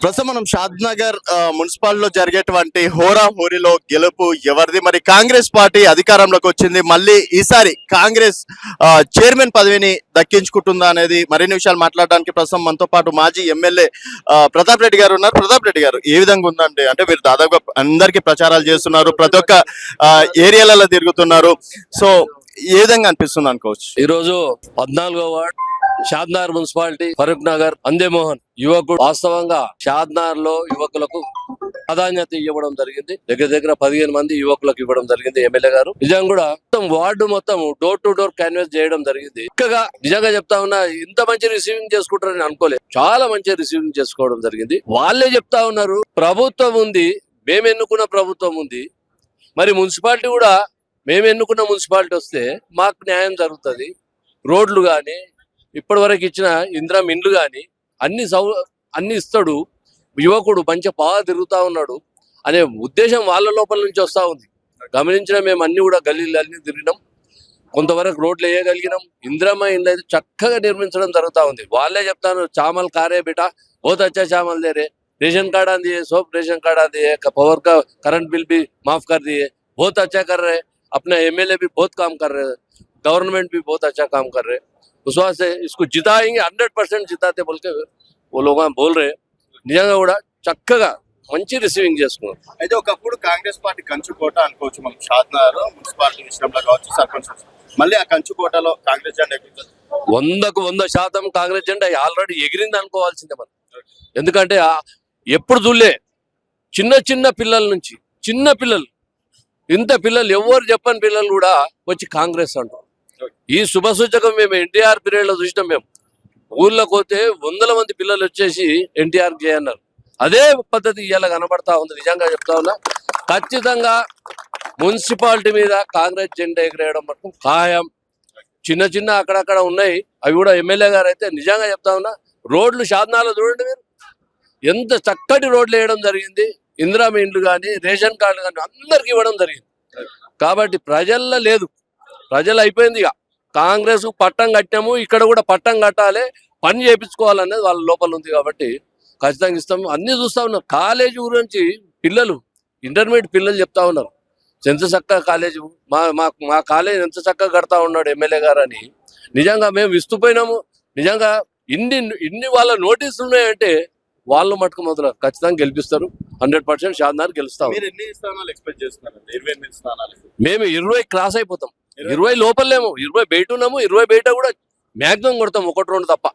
ప్రస్తుతం మనం షాద్ నగర్ మున్సిపాలిటీలో జరిగేటువంటి హోరాహోరీలో గెలుపు ఎవరిది? మరి కాంగ్రెస్ పార్టీ అధికారంలోకి వచ్చింది, మళ్ళీ ఈసారి కాంగ్రెస్ చైర్మన్ పదవిని దక్కించుకుంటుందా అనేది మరిన్ని విషయాలు మాట్లాడడానికి ప్రస్తుతం మనతో పాటు మాజీ ఎమ్మెల్యే ప్రతాప్ రెడ్డి గారు ఉన్నారు. ప్రతాప్ రెడ్డి గారు, ఏ విధంగా ఉందండి? అంటే మీరు దాదాపుగా అందరికీ ప్రచారాలు చేస్తున్నారు, ప్రతి ఒక్క ఏరియాలలో తిరుగుతున్నారు, సో ఏ విధంగా అనిపిస్తుంది అనుకోవచ్చు? ఈరోజు 14వ వార్డ్ షాద్నగర్ మున్సిపాలిటీ ఫరూక్ నగర్ అందేమోహన్ యువకుడు వాస్తవంగా షాద్నగర్ లో యువకులకు ప్రాధాన్యత ఇవ్వడం జరిగింది. దగ్గర 15 మంది యువకులకు ఇవ్వడం జరిగింది ఎమ్మెల్యే గారు. నిజంగా కూడా మొత్తం వార్డు మొత్తం డోర్ టు డోర్ క్యాన్వాస్ చేయడం జరిగింది. ఇంకా నిజంగా చెప్తా ఉన్నా, ఇంత మంచి రిసీవింగ్ చేసుకుంటారని అనుకోలేదు. చాలా మంచి రిసీవింగ్ చేసుకోవడం జరిగింది. వాళ్ళే చెప్తా ఉన్నారు, ప్రభుత్వం ఉంది, మేము ఎన్నుకున్న ప్రభుత్వం ఉంది, మరి మున్సిపాలిటీ కూడా మేము ఎన్నుకున్న మున్సిపాలిటీ వస్తే మాకు న్యాయం జరుగుతుంది. రోడ్లు కానీ ఇప్పటి వరకు ఇచ్చిన ఇందిరా ఇండ్లు కానీ అన్ని ఇస్తాడు. యువకుడు మంచి బాగా తిరుగుతా ఉన్నాడు అనే ఉద్దేశం వాళ్ళ లోపల నుంచి వస్తూ ఉంది. గమనించిన మేము అన్ని కూడా గల్లీలు అన్ని తిరిగినాం, కొంతవరకు రోడ్లు వేయగలిగినాం. ఇందిరమ్మ ఇండ్లు అయితే చక్కగా నిర్మించడం జరుగుతూ ఉంది. వాళ్ళే చెప్తాను, చామల్ కారే బేటా बहुत अच्छा चावल दे रहे, रेशन कार्ड आ दिए, सब रेशन कार्ड आ दिए, पावर का करंट बिल भी माफ कर दिए, बहुत अच्छा कर रहे, अपने एमएलए भी बहुत काम कर रहे, गवर्नमेंट भी बहुत अच्छा काम कर रहे. उस वास्ते इसको जिताएंगे, 100% जिताते बोल के वो लोग बोल रहे. నిజంగా కూడా చక్కగా మంచి రిసీవింగ్ చేసుకున్నారు. అయితే ఒకప్పుడు కాంగ్రెస్ పార్టీ కంచుకోట అనుకోవచ్చు మనం షాద్నగర్ మున్సిపాలిటీ విషయంలో కావచ్చు, సర్పంచ్ మళ్ళీ ఆ కంచుకోటలో కాంగ్రెస్ జెండా ఎగురుతుంది. 100% కాంగ్రెస్ జెండా ఆల్రెడీ ఎగిరింది అనుకోవాల్సిందే మనం. ఎందుకంటే ఎప్పుడు చూడలే, చిన్న పిల్లల నుంచి చిన్న పిల్లలు, ఇంత పిల్లలు ఎవరు చెప్పని పిల్లలు కూడా వచ్చి కాంగ్రెస్ అంటారు. ఈ శుభ సూచకం మేము ఎన్టీఆర్ పీరియడ్ లో చూసినాం. మేము ఊర్లోకి పోతే 100 మంది పిల్లలు వచ్చేసి ఎన్టీఆర్ చేయన్నారు. అదే పద్ధతి ఇవాళ కనబడతా ఉంది. నిజంగా చెప్తా ఉన్నా, ఖచ్చితంగా మున్సిపాలిటీ మీద కాంగ్రెస్ జెండా ఎగిరేయడం మటుకు ఖాయం. చిన్న అక్కడక్కడ ఉన్నాయి, అవి కూడా ఎమ్మెల్యే గారు అయితే నిజంగా చెప్తా ఉన్నా, రోడ్లు షాద్నగర్లో చూడండి మీరు, ఎంత చక్కటి రోడ్లు వేయడం జరిగింది. ఇందిరా ఇండ్లు కానీ రేషన్ కార్డులు కానీ అందరికి ఇవ్వడం జరిగింది. కాబట్టి ప్రజల్లో లేదు, ప్రజలు అయిపోయింది. ఇక కాంగ్రెస్ పట్టం కట్టాము, ఇక్కడ కూడా పట్టం కట్టాలి, పని చేయించుకోవాలనేది వాళ్ళ లోపల ఉంది. కాబట్టి ఖచ్చితంగా ఇస్తాము. అన్ని చూస్తా ఉన్నారు. కాలేజీ గురించి పిల్లలు, ఇంటర్మీడియట్ పిల్లలు చెప్తా ఉన్నారు, ఎంత చక్కగా కాలేజీ, మా కాలేజీ ఎంత చక్కగా కడతా ఉన్నాడు ఎమ్మెల్యే గారు అని. నిజంగా మేము విస్తుపోయినాము. నిజంగా ఇన్ని వాళ్ళ నోటీసులు ఉన్నాయంటే వాళ్ళు మటుకు మొదలు ఖచ్చితంగా గెలిపిస్తారు. 100% షాద్నగర్ గెలుస్తాం. మేము 20 క్రాస్ అయిపోతాం. 20 లోపలేమో, 20 బయట ఉన్నాము. 20 బయట కూడా మాక్సిమం కొడతాం, 1-2 తప్ప.